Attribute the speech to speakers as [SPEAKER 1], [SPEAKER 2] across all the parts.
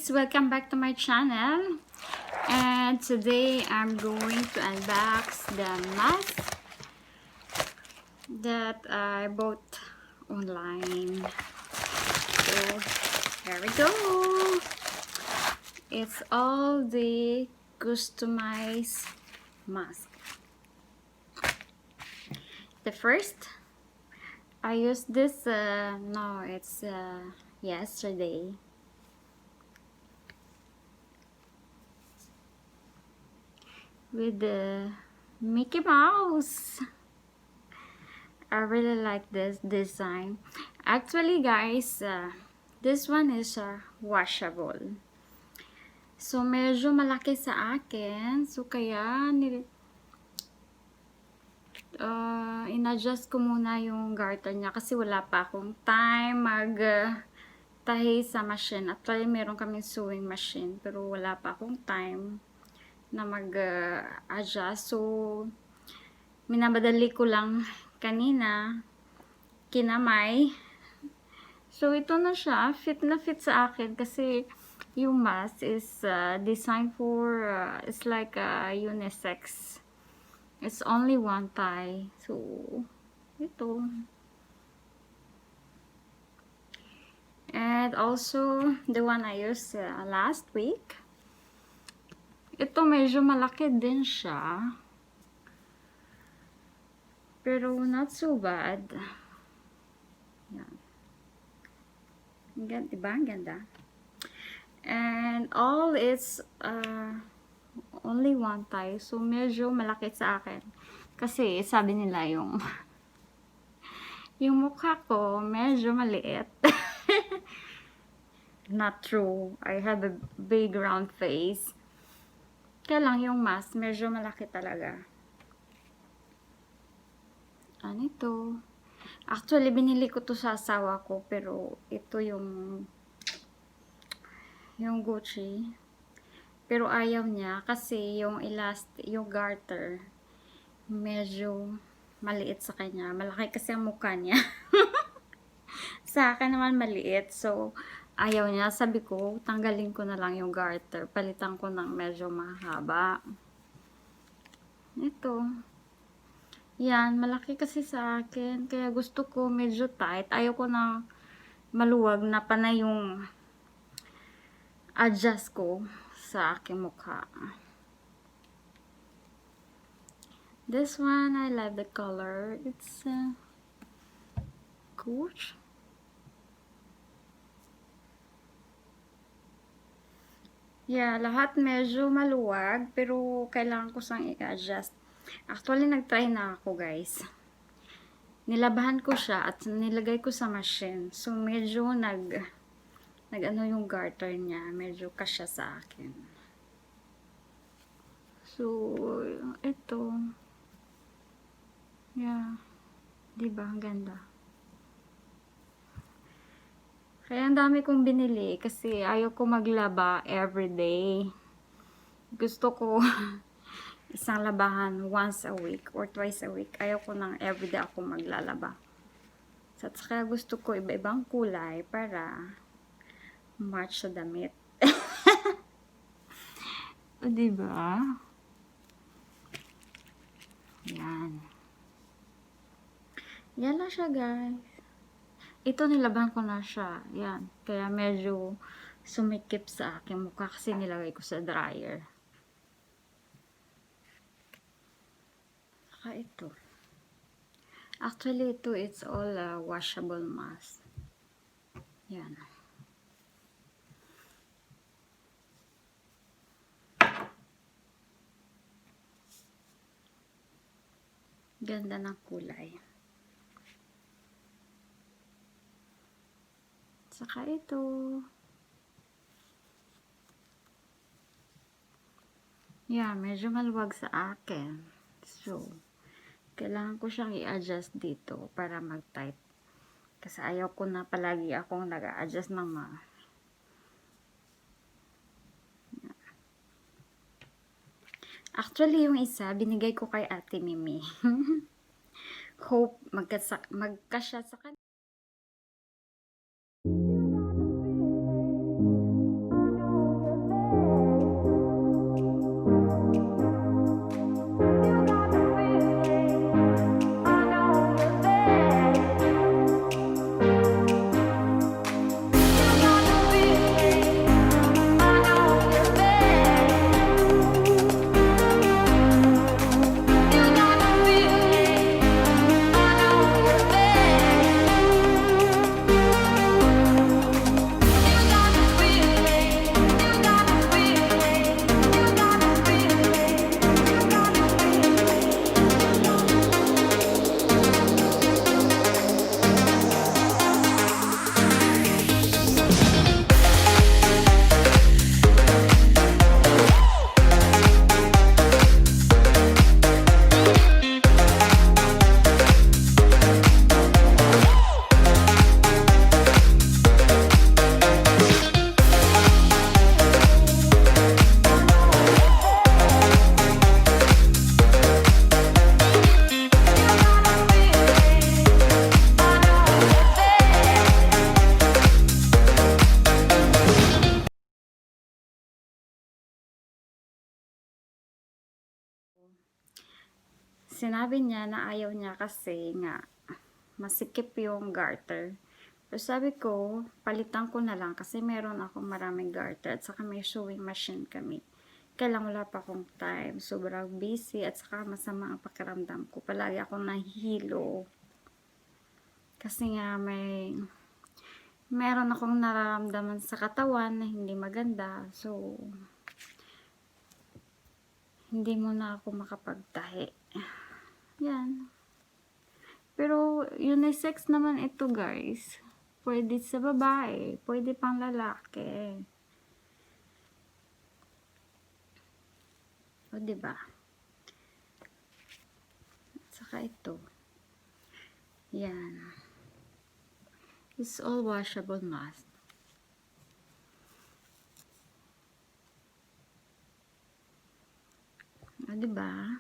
[SPEAKER 1] guys, welcome back to my channel, and today I'm going to unbox the mask that I bought online. So here we go. It's all the customized mask. The first I used this yesterday. With the Mickey Mouse. I really like this design. Actually guys, this one is washable. So medyo malaki sa akin. So kaya in-adjust ko muna yung garter niya kasi wala pa akong time tahi sa machine. Actually meron kaming sewing machine pero wala pa akong time na mag-adjust. So minabadali ko lang kanina, kinamay. So ito na siya, fit na fit sa akin kasi yung mask is designed for it's like unisex. It's only one tie. So ito. And also the one I used last week. Ito medyo malaki din siya. Pero not so bad. Yan. Diba? Ang ganda. And all it's only one tie. So medyo malaki sa akin. Kasi sabi nila yung mukha ko medyo maliit. Not true. I have a big round face. Kaya lang yung mask medyo malaki talaga. Ano ito? Actually, binili ko to sa asawa ko, pero ito yung Gucci. Pero ayaw niya kasi yung yung garter medyo maliit sa kanya. Malaki kasi ang mukha niya. Sa akin naman maliit. So, ayaw niya. Sabi ko, tanggalin ko na lang yung garter. Palitan ko ng medyo mahaba. Ito. Yan, malaki kasi sa akin. Kaya gusto ko medyo tight. Ayaw ko na maluwag na panay yung adjust ko sa aking mukha. This one, I love the color. It's Coach. Yeah, lahat medyo maluwag. Pero kailangan ko sang i-adjust. Actually, nag-try na ako guys. Nilabahan ko siya at nilagay ko sa machine. So, medyo ano yung garter niya. Medyo kasya sa akin. So, ito. Yeah. Diba? Ang ganda. Kaya ang dami kong binili kasi ayaw ko maglaba everyday. Gusto ko isang labahan once a week or twice a week. Ayaw ko nang everyday ako maglalaba. So, at saka gusto ko iba-ibang kulay para match sa damit. O, diba? Yan. Yan lang siya, guys. Ito, nilaban ko na siya. Yan. Kaya medyo sumikip sa aking mukha kasi nilagay ko sa dryer. Saka ito. Actually, ito, it's all washable mask. Yan. Ganda ng kulay. Saka ito. Yeah, medyo maluwag sa akin. So, kailangan ko siyang i-adjust dito para mag-tight. Kasi ayaw ko na palagi akong nag-a-adjust ng Actually, yung isa, binigay ko kay Ate Mimi. Hope magkasya sa kanya. Sinabi niya na ayaw niya kasi nga masikip yung garter. Pero sabi ko, palitan ko na lang kasi meron akong maraming garter at saka may sewing machine kami. Kailang wala pa akong time. Sobrang busy at saka masama ang pakiramdam ko. Palagi akong nahihilo. Kasi nga meron akong nararamdaman sa katawan na hindi maganda. So, hindi muna ako makapagtahi. Yan. Pero, unisex naman ito, guys. Pwede sa babae. Pwede pang lalaki. O, diba? At saka ito. Yan. It's all washable mask. O, diba?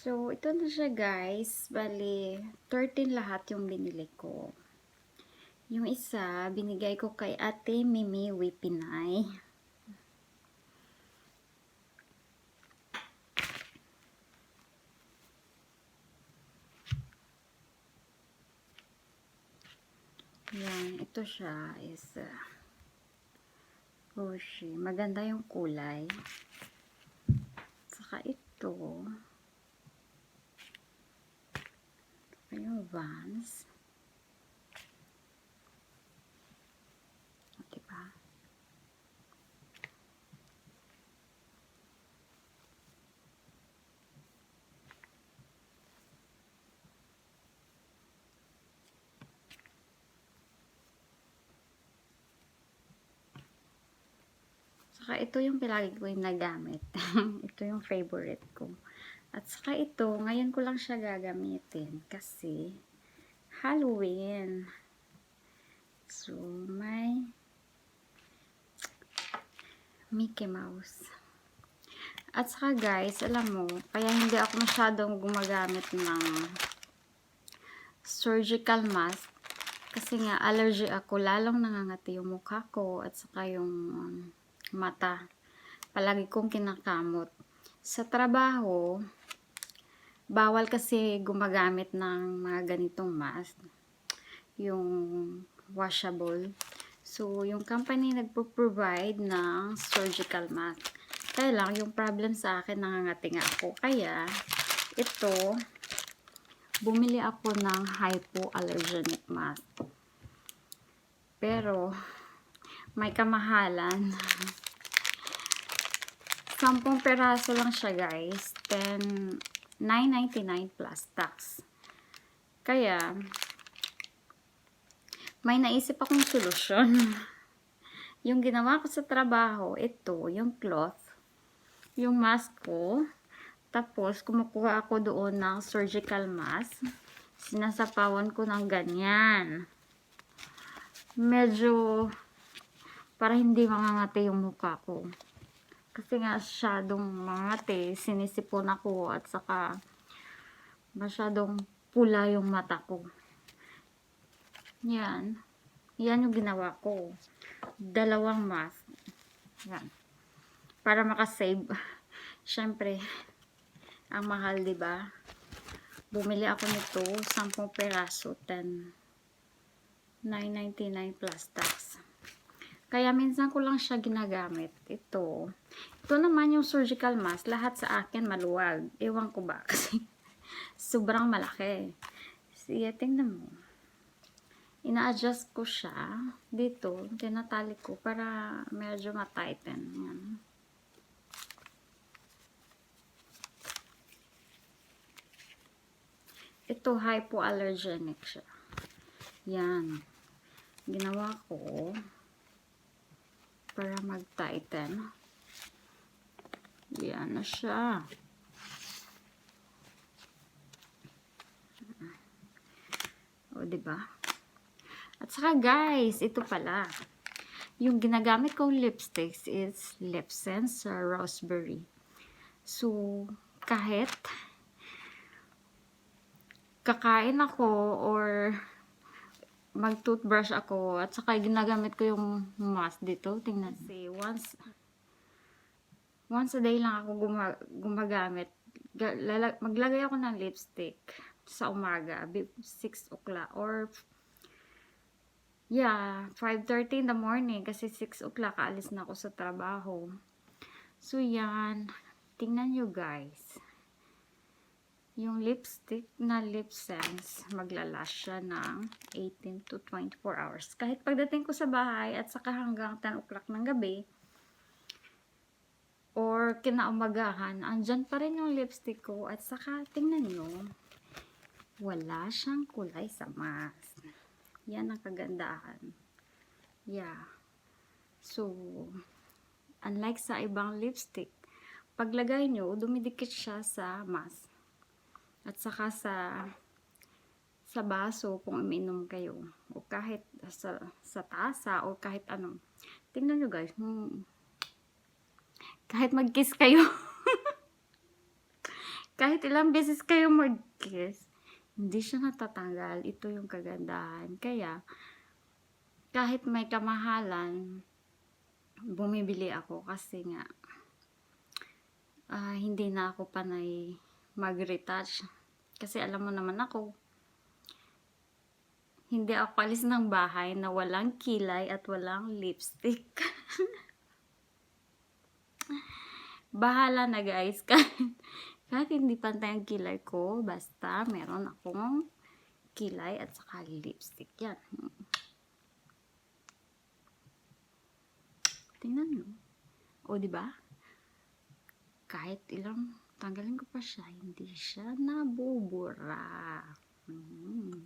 [SPEAKER 1] So, ito na siya, guys. Bali, 13 lahat yung binili ko. Yung isa, binigay ko kay Ate Mimi Wipinay. Yan, ito siya is Roshi. Maganda yung kulay. Saka ito yung Vans. Diba? Saka ito yung palagi ko yung nagamit. Ito yung favorite ko. At saka ito, ngayon ko lang siya gagamitin kasi Halloween. So, may Mickey Mouse. At saka guys, alam mo, kaya hindi ako masyadong gumagamit ng surgical mask kasi nga allergy ako, lalong nangangati yung mukha ko at saka yung mata. Palagi kong kinakamot. Sa trabaho, bawal kasi gumagamit ng mga ganitong mask. Yung washable. So, yung company nagpo-provide ng surgical mask. Kaya lang, yung problem sa akin, nangangati nga ako. Kaya, ito, bumili ako ng hypoallergenic mask. Pero, may kamahalan. 10 peraso lang siya, guys. Then, $9.99 plus tax. Kaya, may naisip akong solusyon. Yung ginawa ko sa trabaho, ito, yung cloth, yung mask ko. Tapos, kumukuha ako doon ng surgical mask. Sinasapawan ko ng ganyan. Medyo, para hindi mangangati yung mukha ko. Kasi nga, masyadong mangati, sinisipon ako, at saka, masyadong pula yung mata ko. Yan. Yan yung ginawa ko. 2 mask. Yan. Para makasave. Siyempre, ang mahal, diba? Bumili ako nito, 10 peraso, 9.99 plus tax. Kaya minsan ko lang siya ginagamit. Ito naman yung surgical mask, lahat sa akin maluwag. Ewan ko ba, kasi sobrang malaki. Sige, tingnan mo. Ina-adjust ko siya dito, tinatali ko para medyo ma-tighten. Yan. Ito, hypoallergenic siya. Yan. Ginawa ko para mag-tighten. Yan na siya. O, diba? At saka guys, ito pala. Yung ginagamit kong lipsticks is Lip Sense Raspberry. So, kahit kakain ako or mag-toothbrush ako at saka ginagamit ko yung mask dito. Tingnan. See, once a day lang ako gumagamit. Maglagay ako ng lipstick sa umaga, 6 o'clock or 5:30 in the morning kasi 6 o'clock aalis na ako sa trabaho. So yan, tingnan nyo guys. Yung lipstick na lip sense, maglalast siya ng 18 to 24 hours. Kahit pagdating ko sa bahay at saka hanggang 10 o'clock ng gabi, or kinaumagahan, andyan pa rin yung lipstick ko. At saka, tingnan nyo, wala siyang kulay sa mask. Yan ang kagandahan. Yeah. So, unlike sa ibang lipstick, paglagay nyo, dumidikit siya sa mask. At saka sa baso kung uminom kayo. O kahit sa tasa o kahit ano. Tingnan nyo guys. Kahit mag-kiss kayo. Kahit ilang beses kayo mag-kiss, hindi siya natatanggal. Ito yung kagandahan. Kaya, kahit may kamahalan, bumibili ako kasi nga, hindi na ako panay mag-retouch. Kasi alam mo naman ako, hindi ako alis ng bahay na walang kilay at walang lipstick. Bahala na guys. Kahit hindi pantay ang kilay ko, basta meron akong kilay at saka lipstick. Yan. Tingnan nyo. O, diba? Kahit ilang tanggalin ko pa siya, hindi siya nabubura.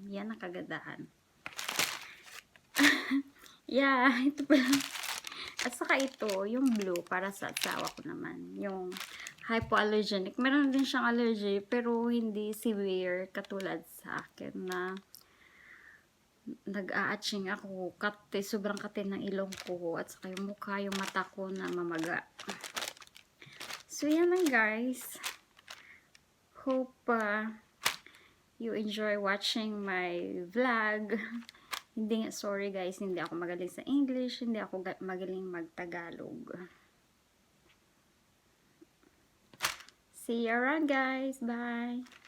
[SPEAKER 1] Yan ang kagandahan. Ito pala. At saka ito, yung blue, para sa asawa ko naman. Yung hypoallergenic. Meron din siyang allergy, pero hindi severe katulad sa akin na nag-a-atching ako. Sobrang kate ng ilong ko. At saka yung mukha, yung mata ko na mamaga. So, yan lang guys. Hope you enjoy watching my vlog. Sorry guys, hindi ako magaling sa English. Hindi ako magaling mag-Tagalog. See you around guys. Bye!